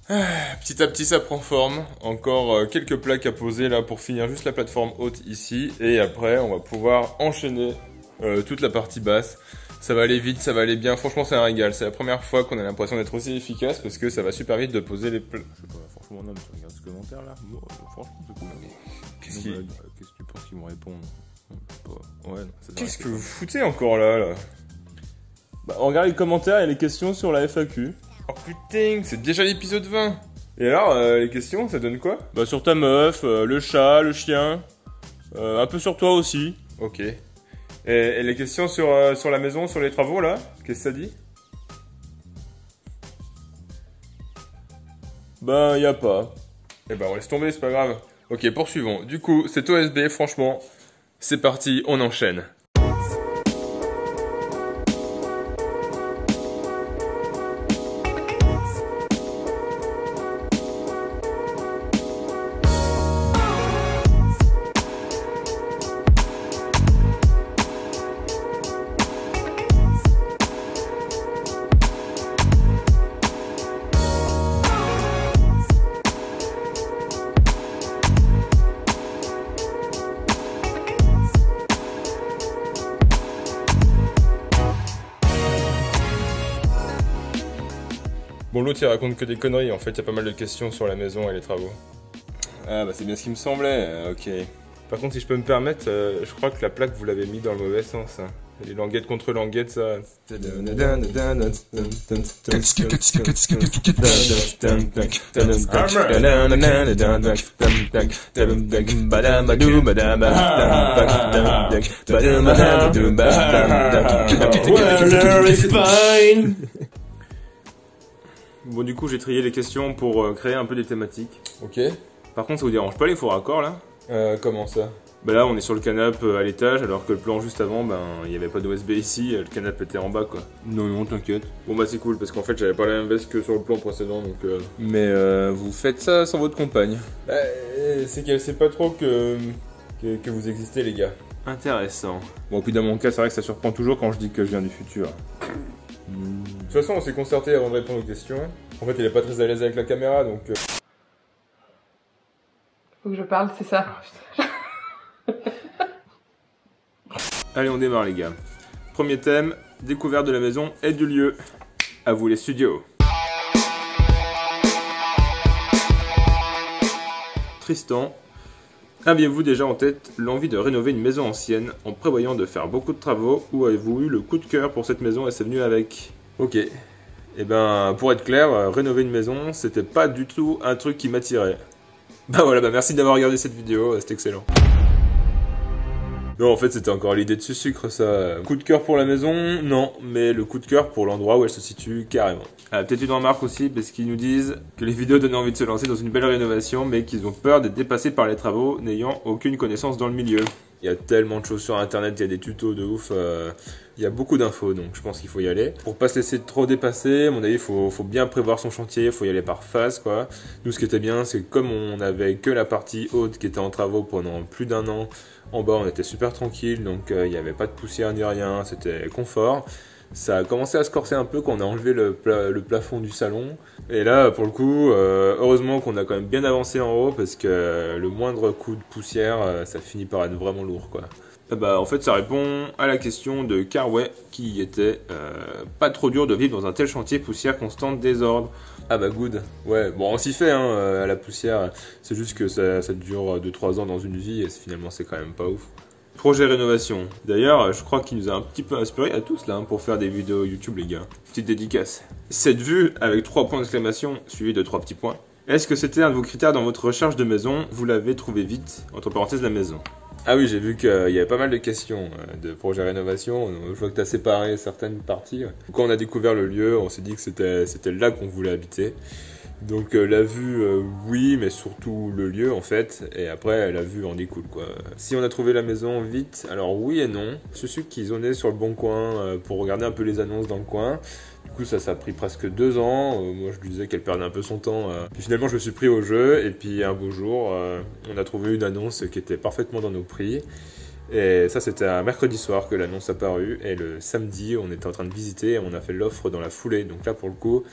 Petit à petit ça prend forme, encore quelques plaques à poser là pour finir juste la plateforme haute ici, et après on va pouvoir enchaîner toute la partie basse. Ça va aller vite, ça va aller bien, franchement c'est un régal, c'est la première fois qu'on a l'impression d'être aussi efficace parce que ça va super vite de poser les plaques. Je sais pas, franchement, non, mais tu regardes ce commentaire là. Bon, franchement, c'est cool. Qu'est-ce que tu penses qu'ils vont répondre? Ouais, non, Qu'est-ce que vous foutez encore là? Bah, on regarde les commentaires et les questions sur la FAQ. Oh putain, c'est déjà l'épisode 20. Et alors, les questions, ça donne quoi? Bah, sur ta meuf, le chat, le chien, un peu sur toi aussi. Ok. Et les questions sur la maison, sur les travaux là? Qu'est-ce que ça dit? Ben, y a pas. Eh ben on laisse tomber, c'est pas grave. Ok, poursuivons. Du coup, c'est OSB, franchement, c'est parti, on enchaîne. Bon, l'autre il raconte que des conneries, en fait il y a pas mal de questions sur la maison et les travaux. Ah bah c'est bien ce qui me semblait, ok. Par contre si je peux me permettre, je crois que la plaque vous l'avez mis dans le mauvais sens. Hein. Les languettes contre languettes, ça... Bon du coup j'ai trié les questions pour créer un peu des thématiques. Ok. Par contre ça vous dérange pas les faux raccords là? Comment ça? Bah là on est sur le canapé à l'étage alors que le plan juste avant ben il n'y avait pas d'OSB ici, le canapé était en bas quoi. Non non t'inquiète. Bon bah c'est cool parce qu'en fait j'avais pas la même veste que sur le plan précédent donc Mais vous faites ça sans votre compagne? Bah c'est qu'elle sait pas trop que vous existez les gars. Intéressant. Bon puis dans mon cas c'est vrai que ça surprend toujours quand je dis que je viens du futur. De toute façon, on s'est concerté avant de répondre aux questions. En fait, il est pas très à l'aise avec la caméra, donc... Faut que je parle, c'est ça. Allez, on démarre les gars. Premier thème, découverte de la maison et du lieu. À vous les studios. Tristan, aviez-vous déjà en tête l'envie de rénover une maison ancienne en prévoyant de faire beaucoup de travaux ou avez-vous eu le coup de cœur pour cette maison et c'est venu avec? Ok. Eh ben, pour être clair, rénover une maison, c'était pas du tout un truc qui m'attirait. Bah voilà, bah merci d'avoir regardé cette vidéo, c'était excellent. Non, en fait, c'était encore l'idée de ce sucre, ça. Coup de cœur pour la maison, non, mais le coup de cœur pour l'endroit où elle se situe carrément. Peut-être une remarque aussi, parce qu'ils nous disent que les vidéos donnent envie de se lancer dans une belle rénovation, mais qu'ils ont peur d'être dépassés par les travaux, n'ayant aucune connaissance dans le milieu. Il y a tellement de choses sur internet, il y a des tutos de ouf, il y a beaucoup d'infos, donc je pense qu'il faut y aller. Pour pas se laisser trop dépasser, à mon avis, il faut bien prévoir son chantier, il faut y aller par phase, quoi. Nous, ce qui était bien, c'est que comme on avait que la partie haute qui était en travaux pendant plus d'un an, en bas, on était super tranquille, donc il n'y avait pas de poussière ni rien, c'était confort. Ça a commencé à se corser un peu quand on a enlevé le plafond du salon. Et là, pour le coup, heureusement qu'on a quand même bien avancé en haut parce que le moindre coup de poussière, ça finit par être vraiment lourd, quoi. Bah, en fait, ça répond à la question de Carway qui était pas trop dur de vivre dans un tel chantier, poussière constante, désordre. Ah bah good, ouais, bon on s'y fait hein, à la poussière, c'est juste que ça dure 2-3 ans dans une vie et finalement c'est quand même pas ouf. Projet rénovation. D'ailleurs, je crois qu'il nous a un petit peu inspiré à tous là pour faire des vidéos YouTube les gars. Petite dédicace. Cette vue avec 3 points d'exclamation suivi de 3 petits points. Est-ce que c'était un de vos critères dans votre recherche de maison? Vous l'avez trouvé vite, entre parenthèses la maison. Ah oui, j'ai vu qu'il y avait pas mal de questions de projet rénovation. Je vois que tu as séparé certaines parties. Quand on a découvert le lieu, on s'est dit que c'était là qu'on voulait habiter. Donc la vue, oui, mais surtout le lieu en fait. Et après, la vue en découle quoi. Si on a trouvé la maison vite, alors oui et non. Je suis qu'ils zonaient sur le bon coin pour regarder un peu les annonces dans le coin. Du coup, ça a pris presque 2 ans. Moi, je lui disais qu'elle perdait un peu son temps. Puis finalement, je me suis pris au jeu. Et puis, un beau jour, on a trouvé une annonce qui était parfaitement dans nos prix. Et ça, c'était un mercredi soir que l'annonce a paru. Et le samedi, on était en train de visiter et on a fait l'offre dans la foulée. Donc là, pour le coup,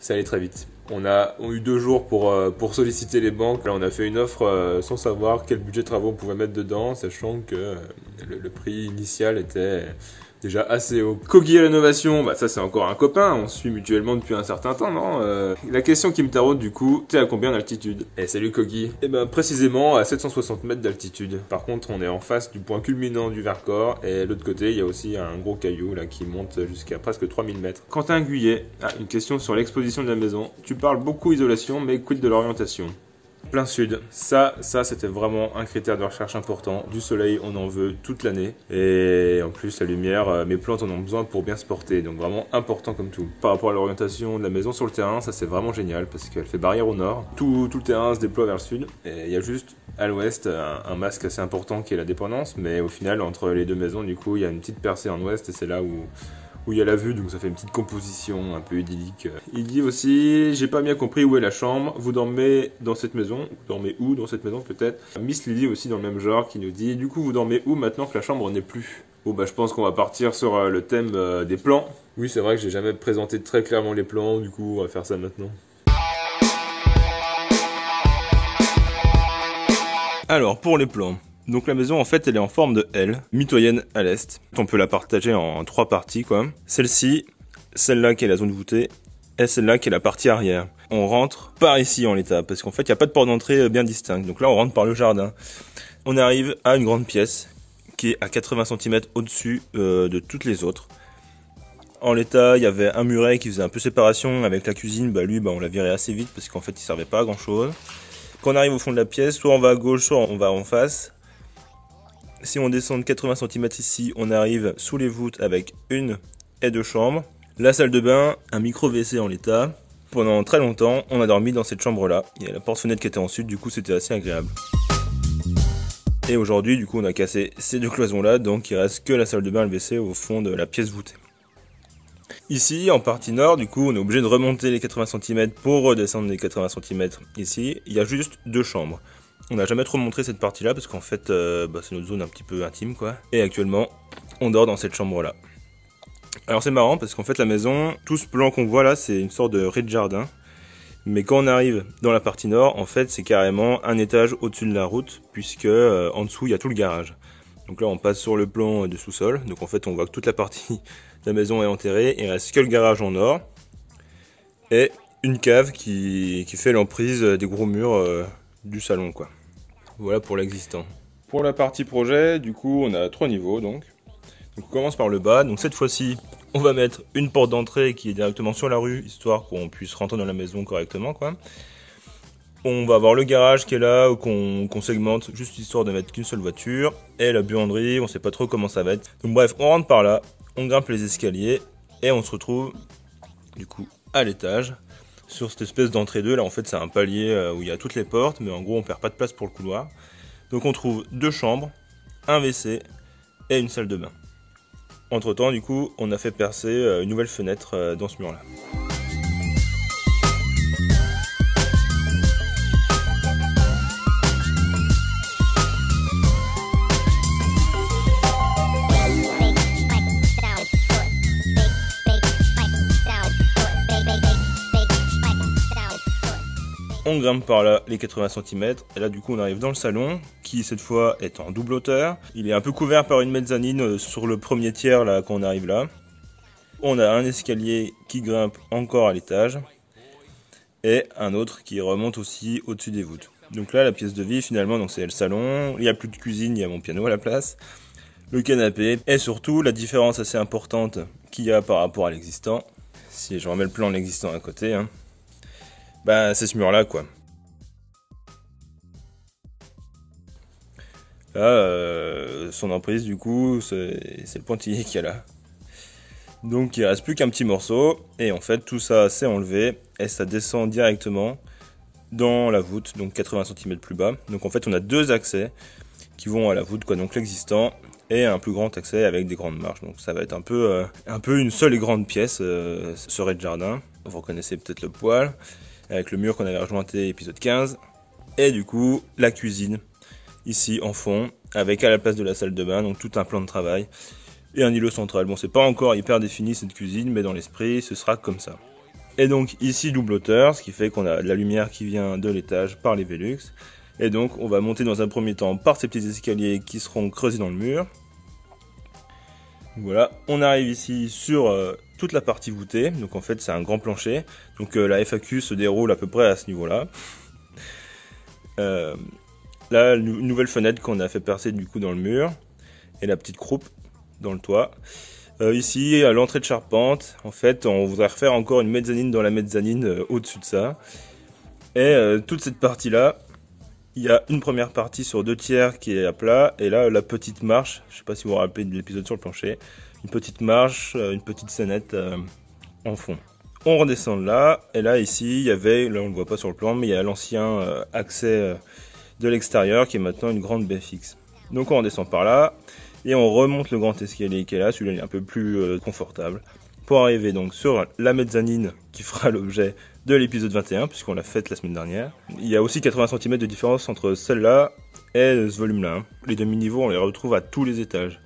Ça allait très vite. On a eu 2 jours pour solliciter les banques. Là, on a fait une offre sans savoir quel budget de travaux on pouvait mettre dedans, sachant que le prix initial était déjà assez haut. Kogi Rénovation, bah ça c'est encore un copain, on se suit mutuellement depuis un certain temps, non La question qui me taraude du coup, t'es à combien d'altitude? Eh salut Kogi. Eh ben précisément à 760 mètres d'altitude. Par contre on est en face du point culminant du Vercors et de l'autre côté il y a aussi un gros caillou là qui monte jusqu'à presque 3000 mètres. Quentin Guyet, une question sur l'exposition de la maison. Tu parles beaucoup isolation mais quid de l'orientation? Plein sud, ça c'était vraiment un critère de recherche important. Du soleil, on en veut toute l'année. Et en plus, la lumière, mes plantes en ont besoin pour bien se porter. Donc vraiment important comme tout. Par rapport à l'orientation de la maison sur le terrain, ça c'est vraiment génial parce qu'elle fait barrière au nord. Tout le terrain se déploie vers le sud. Et il y a juste à l'ouest un masque assez important qui est la dépendance. Mais au final, entre les 2 maisons, du coup, il y a une petite percée en ouest et c'est là où il y a la vue, donc ça fait une petite composition un peu idyllique. Il dit aussi, j'ai pas bien compris où est la chambre, vous dormez dans cette maison, vous dormez où dans cette maison peut-être? Miss Lily aussi dans le même genre qui nous dit, du coup vous dormez où maintenant que la chambre n'est plus? Bon bah je pense qu'on va partir sur le thème des plans. Oui c'est vrai que j'ai jamais présenté très clairement les plans, du coup on va faire ça maintenant. Alors, pour les plans. Donc la maison en fait elle est en forme de L, mitoyenne à l'est. On peut la partager en 3 parties quoi. Celle-ci, celle-là qui est la zone voûtée, et celle-là qui est la partie arrière. On rentre par ici en l'état, parce qu'en fait il n'y a pas de porte d'entrée bien distincte. Donc là on rentre par le jardin. On arrive à une grande pièce qui est à 80 cm au-dessus de toutes les autres. En l'état, il y avait un muret qui faisait un peu séparation avec la cuisine. Lui, on l'a viré assez vite parce qu'en fait il servait pas à grand chose. Quand on arrive au fond de la pièce, soit on va à gauche, soit on va en face. Si on descend de 80 cm ici, on arrive sous les voûtes avec 1 et 2 chambres. La salle de bain, un micro WC en l'état. Pendant très longtemps, on a dormi dans cette chambre-là. Il y a la porte-fenêtre qui était en sud, du coup c'était assez agréable. Et aujourd'hui, du coup, on a cassé ces 2 cloisons-là, donc il reste que la salle de bain et le WC au fond de la pièce voûtée. Ici, en partie nord, du coup, on est obligé de remonter les 80 cm pour redescendre les 80 cm ici. Il y a juste 2 chambres. On n'a jamais trop montré cette partie-là parce qu'en fait, c'est notre zone un petit peu intime, quoi. Et actuellement, on dort dans cette chambre-là. Alors c'est marrant parce qu'en fait, la maison, tout ce plan qu'on voit là, c'est une sorte de rez-de-jardin. Mais quand on arrive dans la partie nord, en fait, c'est carrément un étage au-dessus de la route puisque en dessous, il y a tout le garage. Donc là, on passe sur le plan de sous-sol. Donc en fait, on voit que toute la partie de la maison est enterrée. Il reste que le garage en nord et une cave qui fait l'emprise des gros murs du salon, quoi. Voilà pour l'existant. Pour la partie projet, du coup, on a 3 niveaux, donc on commence par le bas. Donc cette fois-ci, on va mettre une porte d'entrée qui est directement sur la rue, histoire qu'on puisse rentrer dans la maison correctement, quoi. On va avoir le garage qui est là, qu'on segmente, juste histoire de mettre qu'une seule voiture. Et la buanderie, on sait pas trop comment ça va être. Donc bref, on rentre par là, on grimpe les escaliers, et on se retrouve, du coup, à l'étage. Sur cette espèce d'entrée 2, là en fait c'est un palier où il y a toutes les portes, mais en gros on perd pas de place pour le couloir. Donc on trouve 2 chambres, un WC et une salle de bain. Entre temps du coup on a fait percer une nouvelle fenêtre dans ce mur là. On grimpe par là les 80 cm et là du coup on arrive dans le salon qui cette fois est en double hauteur. Il est un peu couvert par une mezzanine sur le premier tiers là quand on arrive là. On a un escalier qui grimpe encore à l'étage et un autre qui remonte aussi au-dessus des voûtes. Donc là la pièce de vie finalement donc c'est le salon, il n'y a plus de cuisine, il y a mon piano à la place, le canapé et surtout la différence assez importante qu'il y a par rapport à l'existant. Si je remets le plan de l'existant à côté, c'est ce mur là quoi. Là, son emprise du coup, c'est le pointillé qu'il y a là. Donc il reste plus qu'un petit morceau, et en fait tout ça c'est enlevé, et ça descend directement dans la voûte, donc 80 cm plus bas. Donc en fait on a 2 accès qui vont à la voûte, quoi, donc l'existant, et un plus grand accès avec des grandes marches. Donc ça va être un peu une seule et grande pièce, ce rez-de-jardin. Vous reconnaissez peut-être le poêle, avec le mur qu'on avait rejointé épisode 15. Et du coup, la cuisine, ici en fond, avec à la place de la salle de bain, donc tout un plan de travail. Et un îlot central. Bon, c'est pas encore hyper défini cette cuisine, mais dans l'esprit, ce sera comme ça. Et donc ici double hauteur, ce qui fait qu'on a de la lumière qui vient de l'étage par les Velux. Et donc on va monter dans un premier temps par ces petits escaliers qui seront creusés dans le mur. Voilà, on arrive ici sur toute la partie voûtée, donc en fait c'est un grand plancher. Donc la FAQ se déroule à peu près à ce niveau-là. Là, une nouvelle fenêtre qu'on a fait percer du coup dans le mur. Et la petite croupe dans le toit. Ici, à l'entrée de charpente, en fait, on voudrait refaire encore une mezzanine dans la mezzanine au-dessus de ça. Et toute cette partie-là, il y a une première partie sur 2/3 qui est à plat. Et là, la petite marche, je sais pas si vous vous rappelez de l'épisode sur le plancher, une petite marche, une petite scénette en fond. On redescend de là, et là, ici, il y avait, là on le voit pas sur le plan, mais il y a l'ancien accès de l'extérieur qui est maintenant une grande baie fixe. Donc on redescend par là. Et on remonte le grand escalier qui est là, celui-là il est un peu plus confortable, pour arriver donc sur la mezzanine qui fera l'objet de l'épisode 21, puisqu'on l'a faite la semaine dernière. Il y a aussi 80 cm de différence entre celle-là et ce volume-là. Les demi-niveaux, on les retrouve à tous les étages.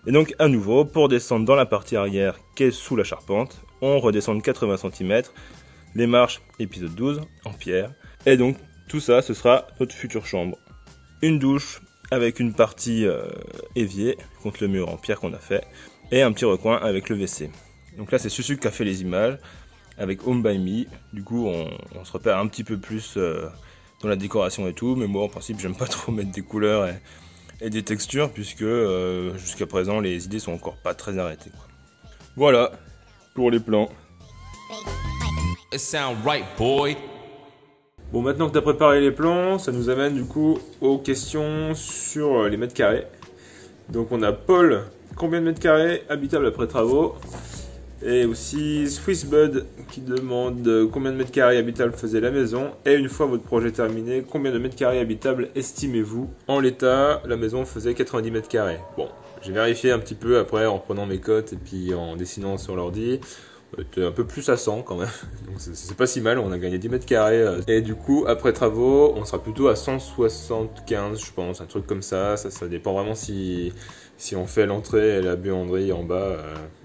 Et donc à nouveau, pour descendre dans la partie arrière qui est sous la charpente, on redescend de 80 cm, les marches, épisode 12, en pierre. Et donc tout ça, ce sera notre future chambre. Une douche, avec une partie évier contre le mur en pierre qu'on a fait, et un petit recoin avec le WC. Donc là c'est Susu qui a fait les images, avec Home by Me, du coup on se repère un petit peu plus dans la décoration et tout, mais moi en principe j'aime pas trop mettre des couleurs et des textures, puisque jusqu'à présent les idées sont encore pas très arrêtées. Voilà, pour les plans. It sound right, boy. Bon, maintenant que tu as préparé les plans, ça nous amène du coup aux questions sur les mètres carrés. Donc on a Paul, combien de mètres carrés habitables après travaux? Et aussi Swissbud qui demande combien de mètres carrés habitables faisait la maison. Et une fois votre projet terminé, combien de mètres carrés habitables estimez-vous? En l'état, la maison faisait 90 mètres carrés. Bon, j'ai vérifié un petit peu après en prenant mes cotes et puis en dessinant sur l'ordi. C'était un peu plus à 100 quand même, donc c'est pas si mal, on a gagné 10 mètres carrés. Et du coup, après travaux, on sera plutôt à 175, je pense, un truc comme ça dépend vraiment si on fait l'entrée et la buanderie en bas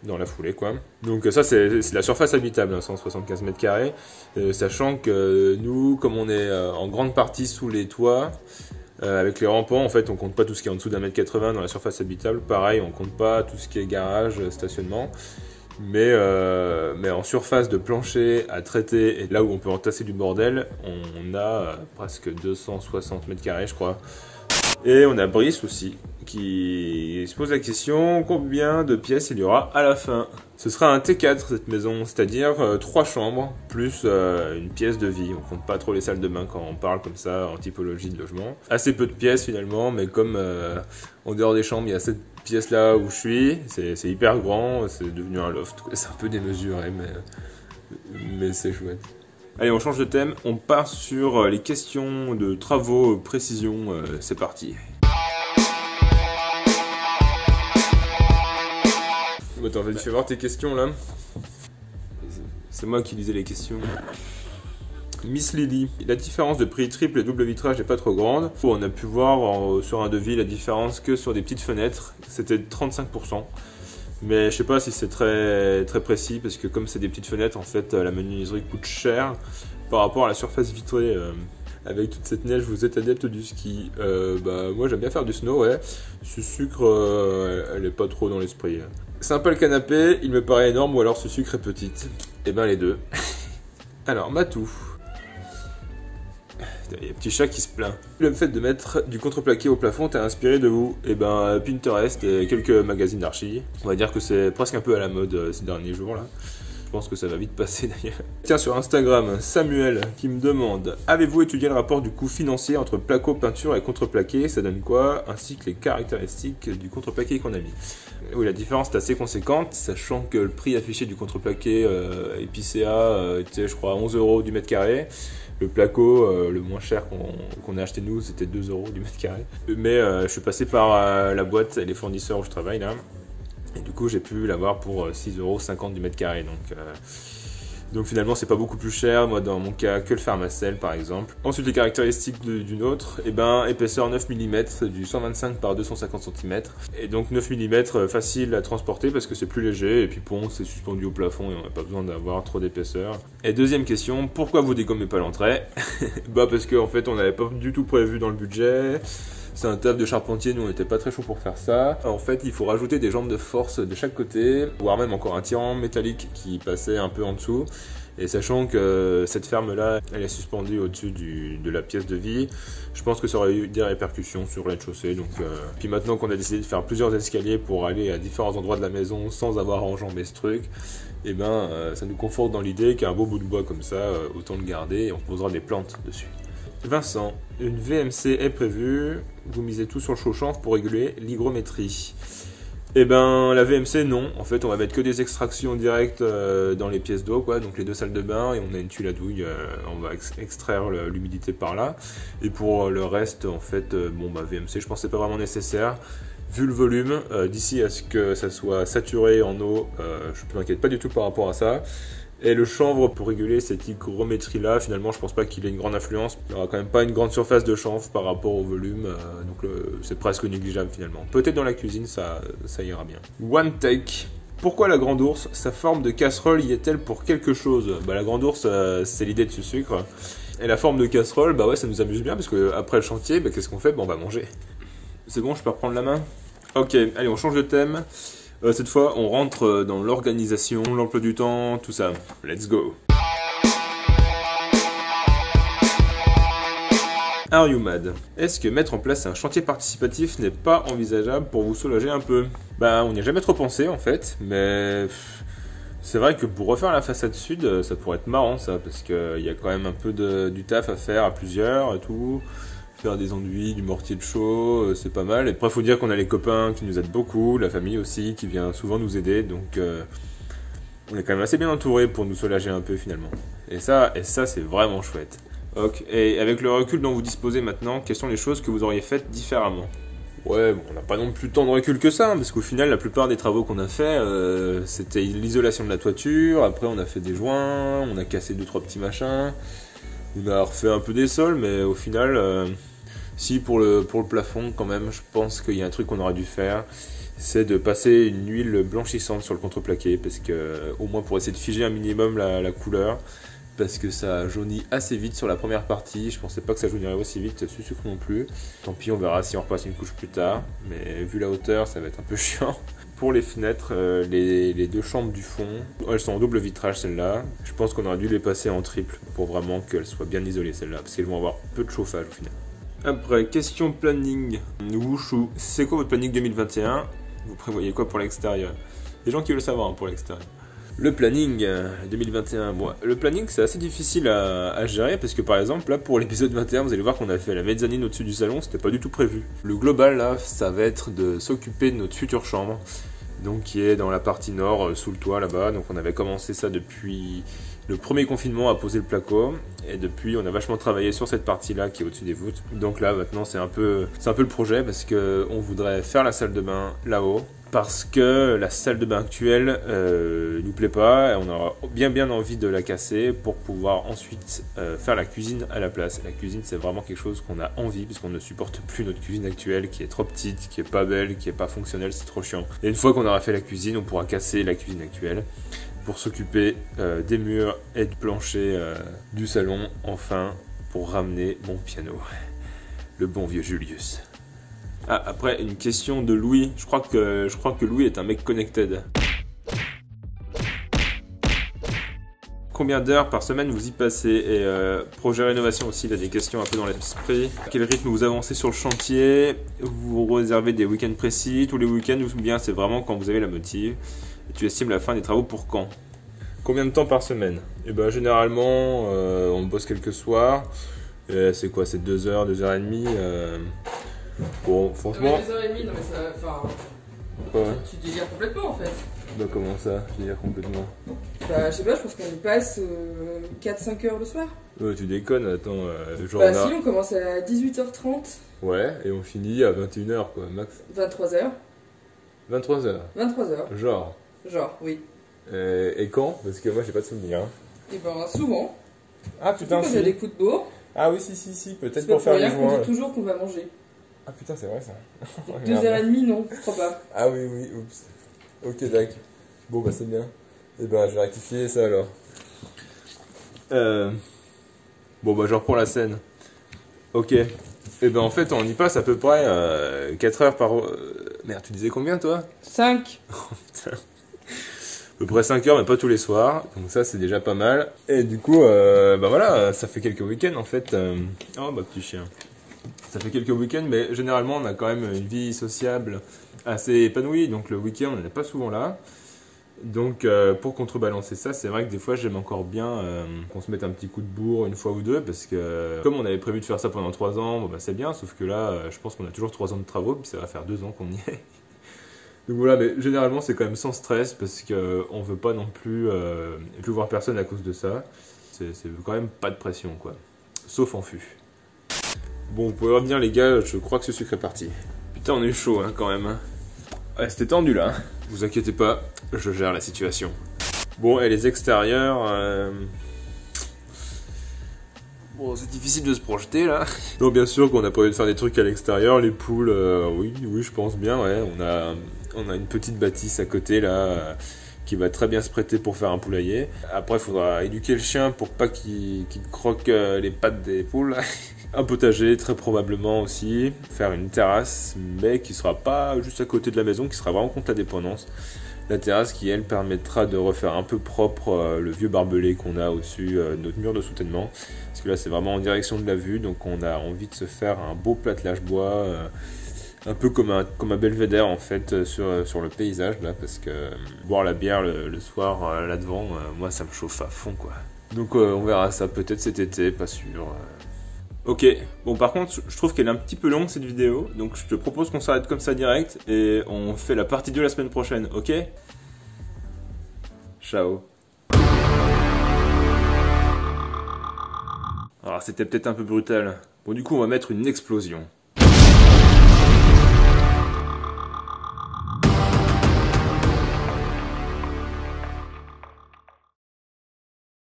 dans la foulée, quoi. Donc ça, c'est la surface habitable, hein, 175 mètres carrés, sachant que nous, comme on est en grande partie sous les toits, avec les rampants, en fait, on compte pas tout ce qui est en dessous d'1,80 m dans la surface habitable. Pareil, on compte pas tout ce qui est garage, stationnement. Mais en surface de plancher à traiter, et là où on peut entasser du bordel, on a presque 260 mètres carrés, je crois. Et on a Brice aussi, qui se pose la question, combien de pièces il y aura à la fin? Ce sera un T4 cette maison, c'est-à-dire 3 chambres, plus une pièce de vie. On compte pas trop les salles de bain quand on parle comme ça en typologie de logement. Assez peu de pièces finalement, mais comme en dehors des chambres, il y a cette pièce là où je suis, c'est hyper grand, c'est devenu un loft, c'est un peu démesuré, mais c'est chouette. Allez, on change de thème, on part sur les questions de travaux, précision, c'est parti. Bon, attends, vas-y, fais voir tes questions là. C'est moi qui lisais les questions. Miss Lily, la différence de prix triple et double vitrage n'est pas trop grande. On a pu voir sur un devis la différence que sur des petites fenêtres, c'était 35%. Mais je sais pas si c'est très précis, parce que comme c'est des petites fenêtres, en fait, la menuiserie coûte cher par rapport à la surface vitrée. Avec toute cette neige, vous êtes adepte du ski. Moi j'aime bien faire du snow, ouais. Ce sucre, elle est pas trop dans l'esprit. Sympa le canapé, il me paraît énorme, ou alors ce sucre est petite. Et ben les deux. Alors, Matou. Il y a un petit chat qui se plaint. Le fait de mettre du contreplaqué au plafond t'a inspiré de où? Eh ben Pinterest et quelques magazines d'archi. On va dire que c'est presque un peu à la mode ces derniers jours là. Je pense que ça va vite passer d'ailleurs. Tiens, sur Instagram, Samuel qui me demande: avez-vous étudié le rapport du coût financier entre placo, peinture et contreplaqué? Ça donne quoi? Ainsi que les caractéristiques du contreplaqué qu'on a mis. Oui, la différence est assez conséquente, sachant que le prix affiché du contreplaqué épicéa était, je crois, 11 € du mètre carré. Le placo, le moins cher qu'on a acheté nous, c'était 2 € du mètre carré. Mais je suis passé par la boîte et les fournisseurs où je travaille là. Et du coup, j'ai pu l'avoir pour 6,50 € du mètre carré. Donc finalement c'est pas beaucoup plus cher, moi dans mon cas, que le Pharmacell par exemple. Ensuite les caractéristiques d'une autre, et ben épaisseur 9 mm, du 125 par 250 cm. Et donc 9 mm facile à transporter parce que c'est plus léger, et puis bon c'est suspendu au plafond et on n'a pas besoin d'avoir trop d'épaisseur. Et deuxième question, pourquoi vous dégommez pas l'entrée? Bah parce qu'en fait on n'avait pas du tout prévu dans le budget. C'est un taf de charpentier, nous on n'était pas très chaud pour faire ça. En fait, il faut rajouter des jambes de force de chaque côté, voire même encore un tirant métallique qui passait un peu en dessous. Et sachant que cette ferme-là, elle est suspendue au-dessus de la pièce de vie, je pense que ça aurait eu des répercussions sur le rez-de-chaussée. Donc, puis maintenant qu'on a décidé de faire plusieurs escaliers pour aller à différents endroits de la maison sans avoir enjambé ce truc, et ben, ça nous conforte dans l'idée qu'un beau bout de bois comme ça, autant le garder et on posera des plantes dessus. Vincent, une VMC est prévue, vous misez tout sur le chaud chanvre pour réguler l'hygrométrie. Eh ben la VMC non, en fait on va mettre que des extractions directes dans les pièces d'eau quoi, donc les 2 salles de bain et on a une tuile à douille, on va extraire l'humidité par là. Et pour le reste en fait, bon bah VMC je pense que c'est pas vraiment nécessaire. Vu le volume, d'ici à ce que ça soit saturé en eau, je ne m'inquiète pas du tout par rapport à ça. Et le chanvre pour réguler cette hygrométrie là, finalement je pense pas qu'il ait une grande influence. Il n'y aura quand même pas une grande surface de chanvre par rapport au volume, donc c'est presque négligeable finalement. Peut-être dans la cuisine ça ira bien. One take. Pourquoi la grande ours, sa forme de casserole y est-elle pour quelque chose? Bah la grande ours c'est l'idée de ce sucre. Et la forme de casserole, bah ouais ça nous amuse bien parce que après le chantier, bah, qu'est-ce qu'on fait? Bah on va manger. C'est bon, je peux reprendre la main? Ok, allez on change de thème. Cette fois, on rentre dans l'organisation, l'emploi du temps, tout ça. Let's go! Are you mad? Est-ce que mettre en place un chantier participatif n'est pas envisageable pour vous soulager un peu? Bah, on n'y a jamais trop pensé en fait, mais c'est vrai que pour refaire la façade sud, ça pourrait être marrant ça, parce qu'il y a quand même un peu du taf à faire à plusieurs et tout. Faire des enduits, du mortier de chaux, c'est pas mal. Et après, faut dire qu'on a les copains qui nous aident beaucoup, la famille aussi qui vient souvent nous aider, donc on est quand même assez bien entouré pour nous soulager un peu finalement. Et ça c'est vraiment chouette. Ok. Et avec le recul dont vous disposez maintenant, quelles sont les choses que vous auriez faites différemment? Ouais, bon, on n'a pas non plus tant de recul que ça, hein, parce qu'au final, la plupart des travaux qu'on a fait, c'était l'isolation de la toiture. Après, on a fait des joints, on a cassé 2-3 petits machins, on a refait un peu des sols, mais au final. Si pour le plafond quand même, je pense qu'il y a un truc qu'on aurait dû faire, c'est de passer une huile blanchissante sur le contreplaqué, parce que au moins pour essayer de figer un minimum la couleur, parce que ça jaunit assez vite sur la première partie. Je pensais pas que ça jaunirait aussi vite sur sucre non plus. Tant pis, on verra si on repasse une couche plus tard, mais vu la hauteur, ça va être un peu chiant. Pour les fenêtres, les 2 chambres du fond, elles sont en double vitrage celles-là. Je pense qu'on aurait dû les passer en triple pour vraiment qu'elles soient bien isolées celles-là, parce qu'elles vont avoir peu de chauffage au final. Après, question planning. Wouchou, c'est quoi votre planning 2021? Vous prévoyez quoi pour l'extérieur? Les gens qui veulent savoir hein, pour l'extérieur. Le planning 2021, bon, le planning c'est assez difficile à gérer parce que par exemple là pour l'épisode 21 vous allez voir qu'on a fait la mezzanine au-dessus du salon, c'était pas du tout prévu. Le global là ça va être de s'occuper de notre future chambre, donc qui est dans la partie nord sous le toit là-bas, donc on avait commencé ça depuis le premier confinement à poser le placo et depuis on a vachement travaillé sur cette partie là qui est au-dessus des voûtes. Donc là maintenant c'est un peu le projet parce que on voudrait faire la salle de bain là-haut parce que la salle de bain actuelle nous plaît pas et on aura bien envie de la casser pour pouvoir ensuite faire la cuisine à la place. La cuisine c'est vraiment quelque chose qu'on a envie puisqu'on ne supporte plus notre cuisine actuelle qui est trop petite, qui est pas belle, qui est pas fonctionnelle, c'est trop chiant. Et une fois qu'on aura fait la cuisine, on pourra casser la cuisine actuelle pour s'occuper des murs et du plancher du salon, enfin, pour ramener mon piano. Le bon vieux Julius. Ah, après, une question de Louis. Je crois que Louis est un mec connected. Combien d'heures par semaine vous y passez? Et projet rénovation aussi, il a des questions un peu dans l'esprit. À quel rythme vous avancez sur le chantier? Vous réservez des week-ends précis, tous les week-ends, ou bien c'est vraiment quand vous avez la motive? Et tu estimes la fin des travaux pour quand? Combien de temps par semaine? Et ben généralement on bosse quelques soirs. C'est quoi? C'est 2 heures, 2h30. Bon franchement. 2h30, non mais ça. Enfin. Quoi? Tu délires complètement en fait. Bah comment ça? Je délire complètement. Bah je sais pas, je pense qu'on y passe 4-5 heures le soir. Ouais tu déconnes, attends. Genre bah si on commence à 18h30. Ouais, et on finit à 21h quoi, max. 23h. 23h. 23h. Genre, oui. et quand? Parce que moi j'ai pas de souvenir. Hein. Et ben souvent. Ah putain, Quand il y a des coups de bourre, Ah oui, si, peut-être c'est pas pour faire les rien qu'on joints. dit toujours qu'on va manger. Ah putain, c'est vrai ça. 2h30, non, je crois pas. Ah oui, oups. Ok, d'accord. Bon, bah c'est bien. Et ben, je vais rectifier ça alors. Bon, bah je reprends la scène. Ok. Et ben en fait, on y passe à peu près 4 heures par... Merde, tu disais combien toi? 5. Putain. À peu près 5 heures, mais pas tous les soirs. Donc ça, c'est déjà pas mal. Et du coup, bah voilà, ça fait quelques week-ends en fait. Oh, bah petit chien. Ça fait quelques week-ends, mais généralement, on a quand même une vie sociable assez épanouie. Donc le week-end, on n'est pas souvent là. Donc pour contrebalancer ça, c'est vrai que des fois, j'aime encore bien qu'on se mette un petit coup de bourre une fois ou deux. Parce que comme on avait prévu de faire ça pendant 3 ans, bon, bah, c'est bien. Sauf que là, je pense qu'on a toujours 3 ans de travaux. Puis ça va faire 2 ans qu'on y est. Donc voilà, mais généralement c'est quand même sans stress parce qu'on veut pas non plus voir personne à cause de ça. C'est quand même pas de pression quoi. Sauf en fût. Bon, vous pouvez revenir les gars, je crois que ce sucre est parti. Putain, on a eu chaud hein, quand même. Ouais, c'était tendu là. Vous inquiétez pas, je gère la situation. Bon, et les extérieurs... Bon, c'est difficile de se projeter là. Donc bien sûr qu'on a prévu de faire des trucs à l'extérieur, les poules, oui, je pense bien, ouais. On a une petite bâtisse à côté là, qui va très bien se prêter pour faire un poulailler. Après, il faudra éduquer le chien pour pas qu'il croque les pattes des poules. Un potager, très probablement aussi. Faire une terrasse, mais qui sera pas juste à côté de la maison, qui sera vraiment contre la dépendance. La terrasse qui, elle, permettra de refaire un peu propre le vieux barbelé qu'on a au-dessus de notre mur de soutènement. Parce que là, c'est vraiment en direction de la vue, donc on a envie de se faire un beau platelage bois, un peu comme un belvédère en fait sur le paysage là, parce que boire la bière le soir là devant, moi ça me chauffe à fond quoi. Donc on verra ça peut-être cet été, pas sûr. Ok, bon par contre je trouve qu'elle est un petit peu longue cette vidéo, donc je te propose qu'on s'arrête comme ça direct et on fait la partie 2 la semaine prochaine, ok? Ciao. Alors c'était peut-être un peu brutal. Bon du coup on va mettre une explosion.